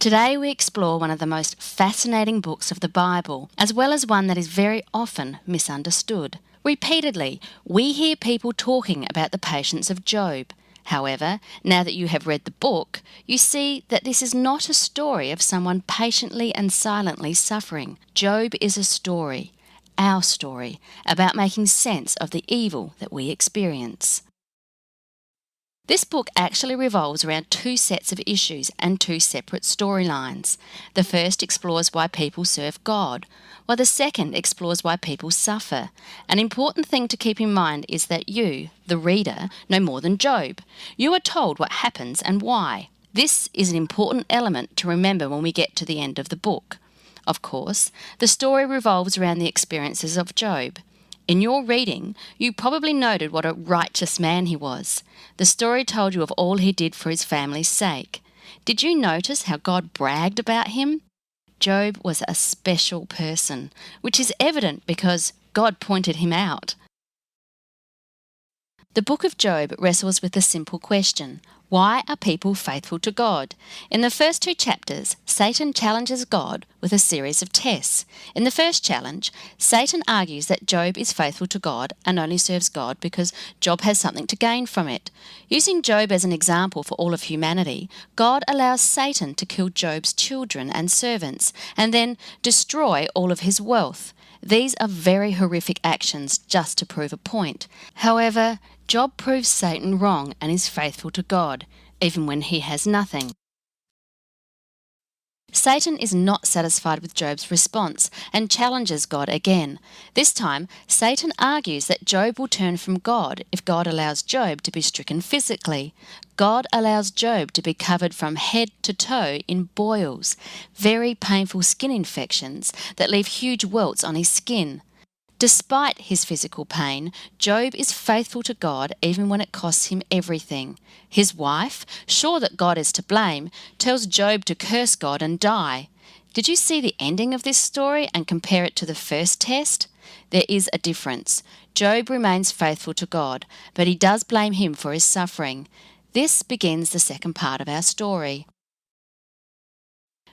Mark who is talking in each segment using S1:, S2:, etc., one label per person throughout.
S1: Today we explore one of the most fascinating books of the Bible, as well as one that is very often misunderstood. Repeatedly, we hear people talking about the patience of Job. However, now that you have read the book, you see that this is not a story of someone patiently and silently suffering. Job is a story, our story, about making sense of the evil that we experience. This book actually revolves around two sets of issues and two separate storylines. The first explores why people serve God, while the second explores why people suffer. An important thing to keep in mind is that you, the reader, know more than Job. You are told what happens and why. This is an important element to remember when we get to the end of the book. Of course, the story revolves around the experiences of Job. In your reading, you probably noted what a righteous man he was. The story told you of all he did for his family's sake. Did you notice how God bragged about him? Job was a special person, which is evident because God pointed him out. The book of Job wrestles with the simple question, why are people faithful to God? In the first two chapters, Satan challenges God with a series of tests. In the first challenge, Satan argues that Job is faithful to God and only serves God because Job has something to gain from it. Using Job as an example for all of humanity, God allows Satan to kill Job's children and servants and then destroy all of his wealth. These are very horrific actions just to prove a point. However, Job proves Satan wrong and is faithful to God, even when he has nothing. Satan is not satisfied with Job's response and challenges God again. This time, Satan argues that Job will turn from God if God allows Job to be stricken physically. God allows Job to be covered from head to toe in boils, very painful skin infections that leave huge welts on his skin. Despite his physical pain, Job is faithful to God even when it costs him everything. His wife, sure that God is to blame, tells Job to curse God and die. Did you see the ending of this story and compare it to the first test? There is a difference. Job remains faithful to God, but he does blame him for his suffering. This begins the second part of our story.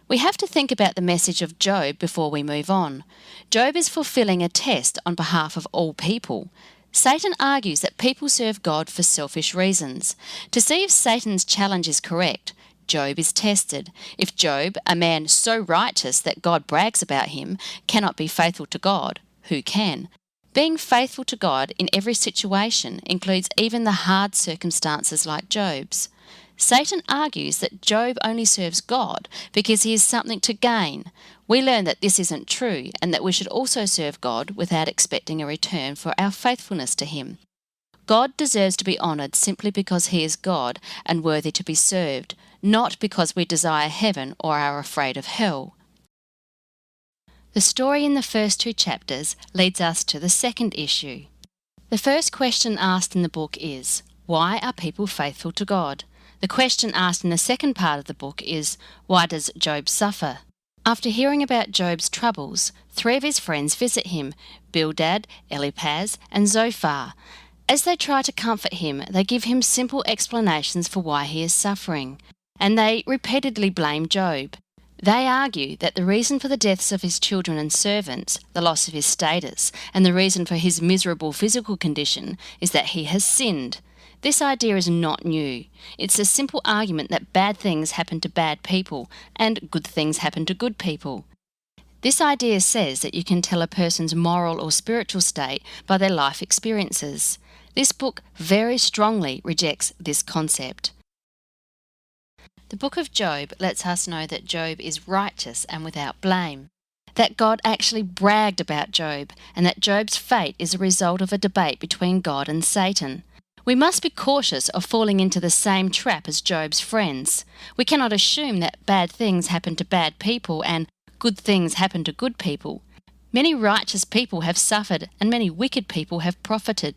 S1: We have to think about the message of Job before we move on. Job is fulfilling a test on behalf of all people. Satan argues that people serve God for selfish reasons. To see if Satan's challenge is correct, Job is tested. If Job, a man so righteous that God brags about him, cannot be faithful to God, who can? Being faithful to God in every situation includes even the hard circumstances like Job's. Satan argues that Job only serves God because he has something to gain. We learn that this isn't true and that we should also serve God without expecting a return for our faithfulness to him. God deserves to be honoured simply because he is God and worthy to be served, not because we desire heaven or are afraid of hell. The story in the first two chapters leads us to the second issue. The first question asked in the book is, why are people faithful to God? The question asked in the second part of the book is, why does Job suffer? After hearing about Job's troubles, three of his friends visit him, Bildad, Eliphaz, and Zophar. As they try to comfort him, they give him simple explanations for why he is suffering, and they repeatedly blame Job. They argue that the reason for the deaths of his children and servants, the loss of his status, and the reason for his miserable physical condition is that he has sinned. This idea is not new. It's a simple argument that bad things happen to bad people and good things happen to good people. This idea says that you can tell a person's moral or spiritual state by their life experiences. This book very strongly rejects this concept. The book of Job lets us know that Job is righteous and without blame, that God actually bragged about Job, and that Job's fate is a result of a debate between God and Satan. We must be cautious of falling into the same trap as Job's friends. We cannot assume that bad things happen to bad people and good things happen to good people. Many righteous people have suffered and many wicked people have profited.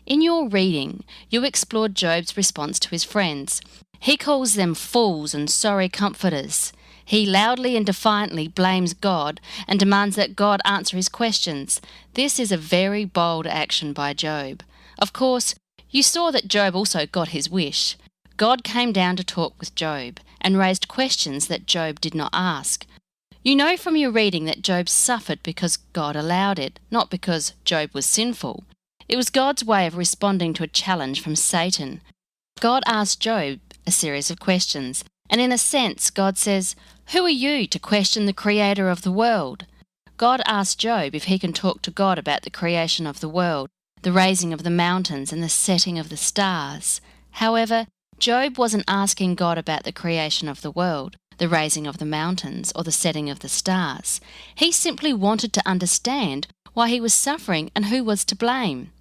S1: In your reading, you explored Job's response to his friends. He calls them fools and sorry comforters. He loudly and defiantly blames God and demands that God answer his questions. This is a very bold action by Job. Of course, you saw that Job also got his wish. God came down to talk with Job, and raised questions that Job did not ask. You know from your reading that Job suffered because God allowed it, not because Job was sinful. It was God's way of responding to a challenge from Satan. God asked Job a series of questions, and in a sense, God says, "Who are you to question the creator of the world?" God asked Job if he can talk to God about the creation of the world, the raising of the mountains and the setting of the stars. However, Job wasn't asking God about the creation of the world, the raising of the mountains, or the setting of the stars. He simply wanted to understand why he was suffering and who was to blame.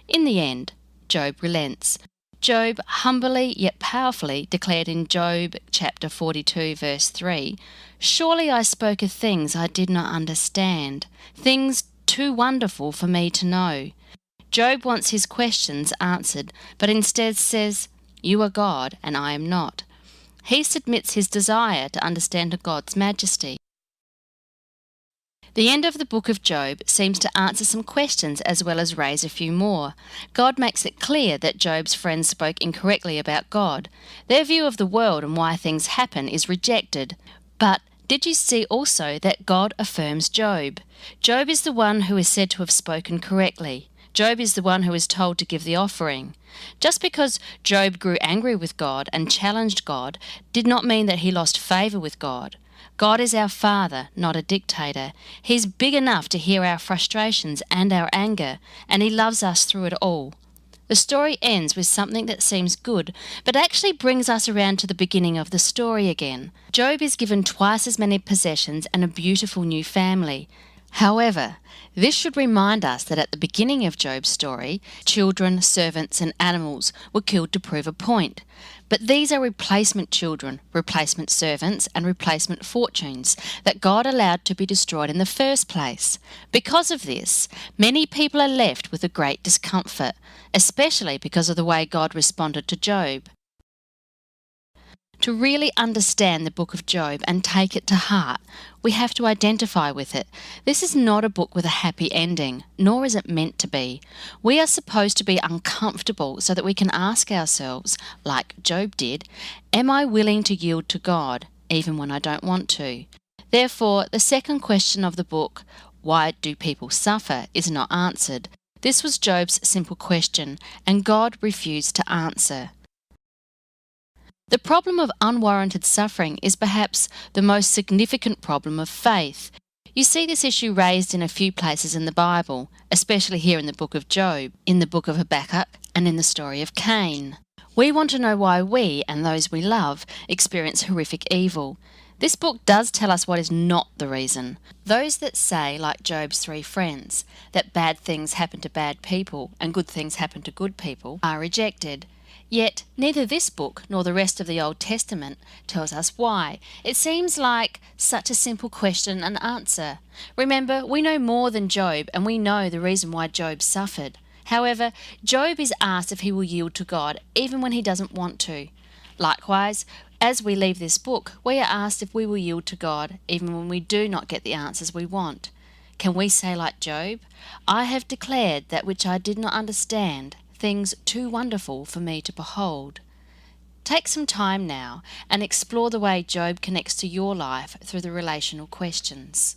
S1: In the end, Job relents. Job humbly yet powerfully declared in Job chapter 42 verse 3, "Surely I spoke of things I did not understand, things too wonderful for me to know." Job wants his questions answered, but instead says, "You are God and I am not." He submits his desire to understand God's majesty. The end of the book of Job seems to answer some questions as well as raise a few more. God makes it clear that Job's friends spoke incorrectly about God. Their view of the world and why things happen is rejected. But did you see also that God affirms Job? Job is the one who is said to have spoken correctly. Job is the one who is told to give the offering. Just because Job grew angry with God and challenged God did not mean that he lost favour with God. God is our Father, not a dictator. He's big enough to hear our frustrations and our anger, and He loves us through it all. The story ends with something that seems good, but actually brings us around to the beginning of the story again. Job is given twice as many possessions and a beautiful new family. However, this should remind us that at the beginning of Job's story, children, servants, and animals were killed to prove a point. But these are replacement children, replacement servants, and replacement fortunes that God allowed to be destroyed in the first place. Because of this, many people are left with a great discomfort, especially because of the way God responded to Job. To really understand the book of Job and take it to heart, we have to identify with it. This is not a book with a happy ending, nor is it meant to be. We are supposed to be uncomfortable so that we can ask ourselves, like Job did, am I willing to yield to God, even when I don't want to? Therefore, the second question of the book, why do people suffer, is not answered. This was Job's simple question, and God refused to answer. The problem of unwarranted suffering is perhaps the most significant problem of faith. You see this issue raised in a few places in the Bible, especially here in the book of Job, in the book of Habakkuk, and in the story of Cain. We want to know why we, and those we love, experience horrific evil. This book does tell us what is not the reason. Those that say, like Job's three friends, that bad things happen to bad people and good things happen to good people, are rejected. Yet neither this book nor the rest of the Old Testament tells us why. It seems like such a simple question and answer. Remember, we know more than Job, and we know the reason why Job suffered. However, Job is asked if he will yield to God even when he doesn't want to. Likewise, as we leave this book, we are asked if we will yield to God even when we do not get the answers we want. Can we say like Job, "I have declared that which I did not understand, things too wonderful for me to behold"? Take some time now and explore the way Job connects to your life through the relational questions.